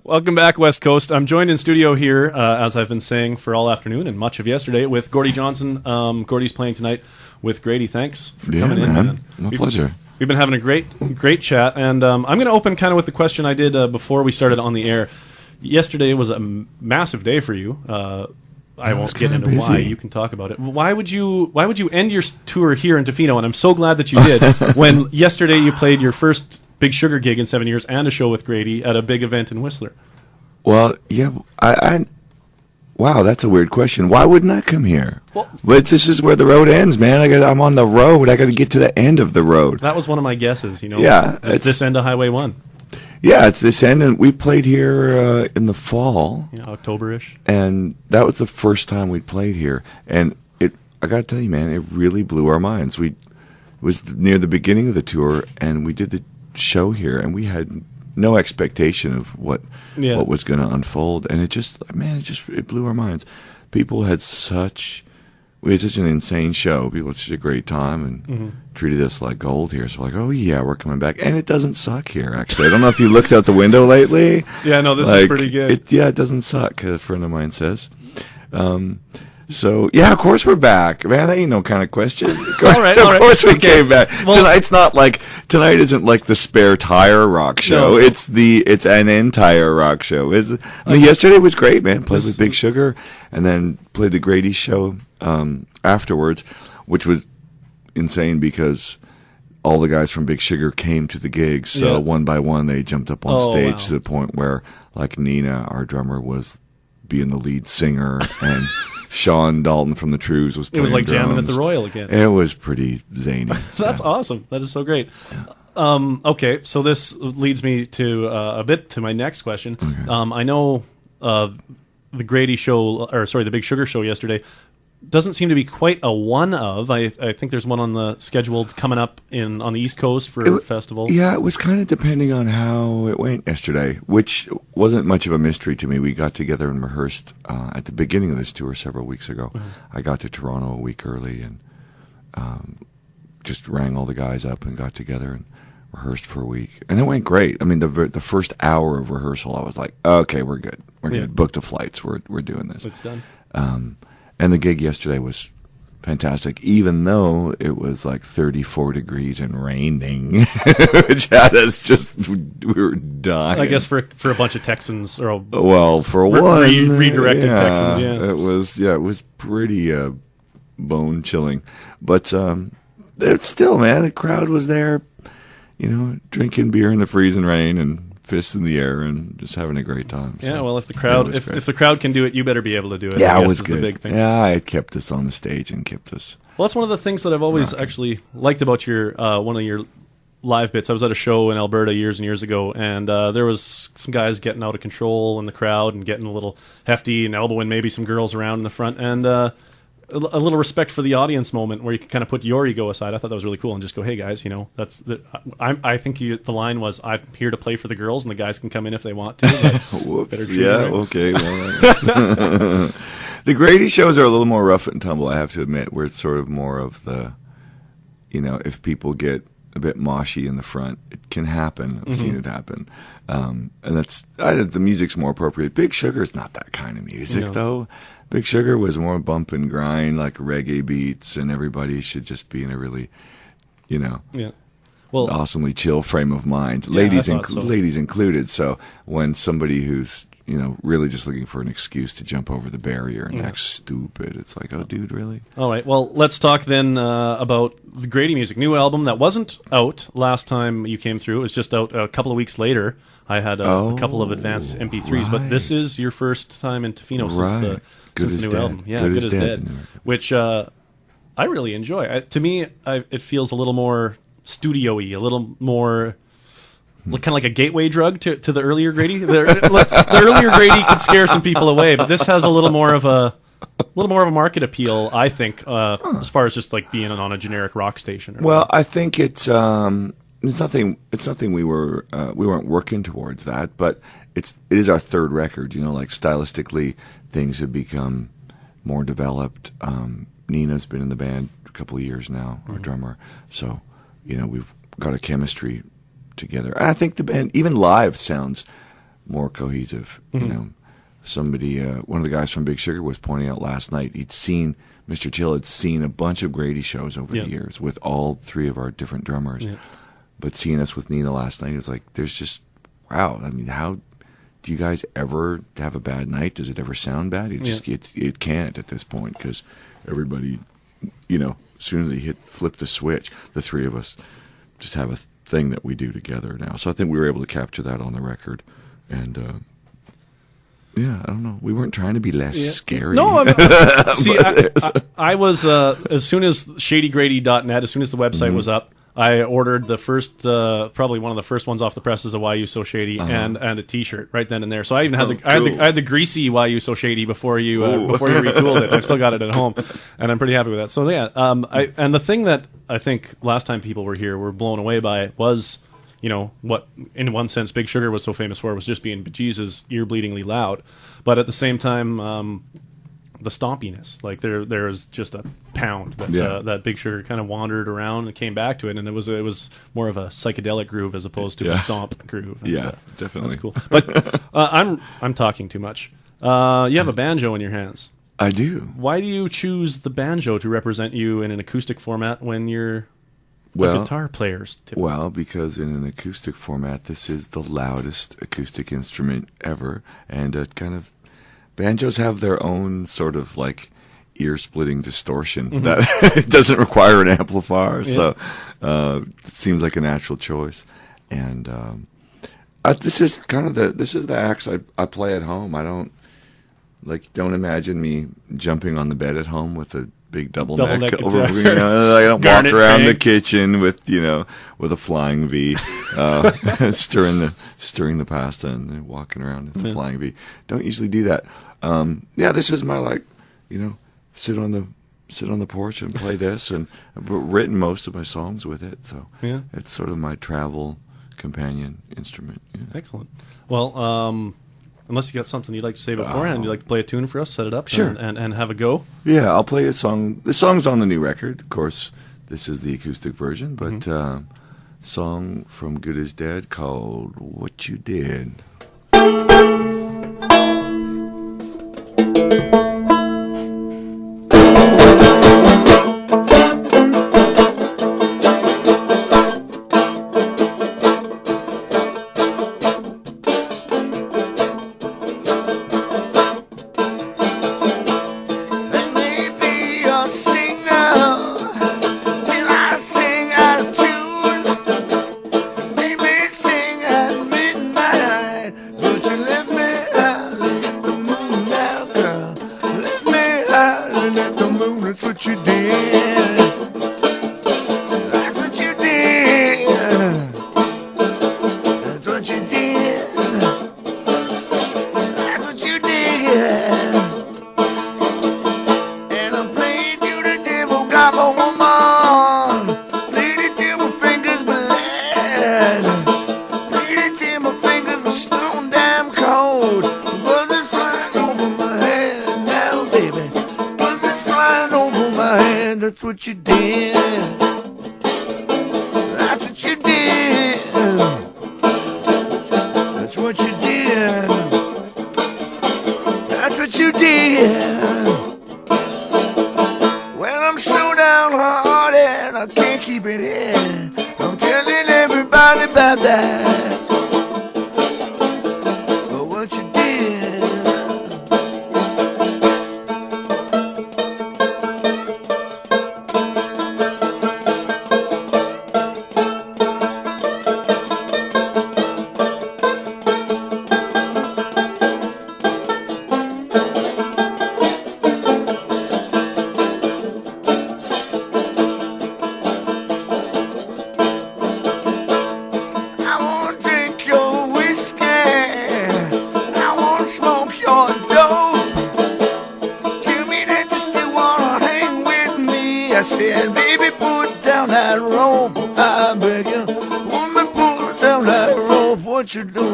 Welcome back, West Coast. I'm joined in studio here, as I've been saying for all afternoon and much of yesterday, with Gordie Johnson. Gordie's playing tonight with Grady. Thanks for coming in, man. My pleasure. We've been having a great chat, and I'm going to open kind of with the question I did before we started on the air. Yesterday was a massive day for you. I won't get into why. You can talk about it. Why would you end your tour here in Tofino? And I'm so glad that you did. When yesterday you played your first Big Sugar gig in 7 years and a show with Grady at a big event in Whistler. Well, yeah, wow, that's a weird question. Why wouldn't I come here? Well, but this is where the road ends, man. I'm on the road. I got to get to the end of the road. That was one of my guesses. Yeah, it's this end of Highway 1. Yeah, it's this end, and we played here in the fall. Yeah, October-ish. And that was the first time we played here. And I got to tell you, man, it really blew our minds. It was near the beginning of the tour, and we did the show here, and we had no expectation of what was going to unfold. And it blew our minds. We had such an insane show. People had such a great time and treated us like gold here. So like, oh yeah, we're coming back. And it doesn't suck here, actually. I don't know if you looked out the window lately. Yeah, no, this is pretty good. It doesn't suck, a friend of mine says. So, yeah, of course we're back. Man, that ain't no kind of question. All right. Of course we came back. Well, tonight isn't like the spare tire rock show. No. It's an entire rock show. Yesterday was great, man. Played with Big Sugar and then played the Grady show afterwards, which was insane because all the guys from Big Sugar came to the gigs. So one by one they jumped up on stage to the point where like Nina, our drummer, was being the lead singer and Sean Dalton from the Trues was playing drums. It was like jamming at the Royal again. It was pretty zany. That's awesome. That is so great. Yeah. Okay, so this leads me to to my next question. Okay. I know the Grady show, the Big Sugar show yesterday doesn't seem to be quite a one of. I think there's one on the scheduled coming up on the East Coast for a festival. Yeah, it was kind of depending on how it went yesterday, which wasn't much of a mystery to me. We got together and rehearsed at the beginning of this tour several weeks ago. Mm-hmm. I got to Toronto a week early and just rang all the guys up and got together and rehearsed for a week. And it went great. I mean, the first hour of rehearsal, I was like, okay, we're good. We're good. Book the flights. We're doing this. It's done. And the gig yesterday was fantastic, even though it was like 34 degrees and raining, which had us we were dying. I guess for a bunch of Texans, for one redirected Texans, yeah. It was pretty bone chilling, but still, man, the crowd was there, drinking beer in the freezing rain and fists in the air and just having a great time. So yeah, well, if the crowd can do it, you better be able to do it. Yeah, it was good. The big thing. Yeah, it kept us on the stage and kept us. Well, that's one of the things that I've always actually liked about your one of your live bits. I was at a show in Alberta years and years ago, and there was some guys getting out of control in the crowd and getting a little hefty and elbowing maybe some girls around in the front, and a little respect for the audience moment where you can kind of put your ego aside. I thought that was really cool and just go, hey guys, I think the line was, I'm here to play for the girls and the guys can come in if they want to. Whoops. Yeah. Okay. Well, the Grady shows are a little more rough and tumble, I have to admit, where it's sort of more of the, if people get a bit moshy in the front, it can happen. I've seen it happen. And the music's more appropriate. Big Sugar's not that kind of music, though. Big Sugar was more bump and grind, like reggae beats, and everybody should just be in a really, awesomely chill frame of mind, ladies included. So when somebody who's really just looking for an excuse to jump over the barrier and act stupid, it's like, oh, dude, really? All right, well, let's talk then about the Grady music. New album that wasn't out last time you came through. It was just out a couple of weeks later. I had a couple of advanced MP3s, but this is your first time in Tofino since the new album. Yeah, Good as Dead, which I really enjoy. To me, it feels a little more studio-y, a little more kind of like a gateway drug to the earlier Grady. The earlier Grady could scare some people away, but this has a little more of a market appeal, I think, as far as just like being on a generic rock station. I think it's nothing we weren't working towards that, but it is our third record. Like stylistically, things have become more developed. Nina's been in the band a couple of years now, our drummer. So, we've got a chemistry together. I think the band, even live, sounds more cohesive. You know, somebody, one of the guys from Big Sugar was pointing out last night. Mr. Till had seen a bunch of Grady shows over the years with all three of our different drummers. Yeah. But seeing us with Nina last night, it was like, there's just, wow. I mean, how do you guys ever have a bad night? Does it ever sound bad? It can't at this point, because everybody, you know, as soon as they flip the switch, the three of us just have a thing that we do together now. So I think we were able to capture that on the record. And, yeah, I don't know. We weren't trying to be less scary. No, see, I was, as soon as shadygrady.net, as soon as the website was up, I ordered the first, probably one of the first ones off the presses of Why You So Shady, and a T-shirt right then and there. So I even had I had the greasy Why You So Shady before you retooled it. I've still got it at home, and I'm pretty happy with that. So yeah, and the thing that I think last time people were here were blown away by was, you know, what in one sense Big Sugar was so famous for was just being bejesus ear-bleedingly loud, but at the same time, the stompiness, like there was just a pound that that Big Sugar kind of wandered around and came back to it, and it was more of a psychedelic groove as opposed to a stomp groove. And, definitely. That's cool. But I'm talking too much. You have a banjo in your hands. I do. Why do you choose the banjo to represent you in an acoustic format when you're guitar players? Typically? Well, because in an acoustic format, this is the loudest acoustic instrument ever, and kind of banjos have their own sort of like ear-splitting distortion that it doesn't require an amplifier, so it seems like a natural choice. And this is the axe I play at home. I don't imagine me jumping on the bed at home with a big double neck over. You know, I don't walk around the kitchen with a flying V, stirring the pasta and walking around with the flying V. Don't usually do that. This is my sit on the porch and play this, and I've written most of my songs with it. So it's sort of my travel companion instrument. Yeah. Excellent. Well, unless you got something you'd like to say beforehand, you'd like to play a tune for us, set it up, sure, and have a go. Yeah, I'll play a song. The song's on the new record. Of course, this is the acoustic version, but song from Good As Dead called What You Did. That's what you did. That's what you did. That's what you did. That's what you did. Well, I'm so downhearted, I can't keep it in. I'm telling everybody about that. But what you did. I said, baby, put down that rope, I beg you. Woman, put down that rope, what you doing?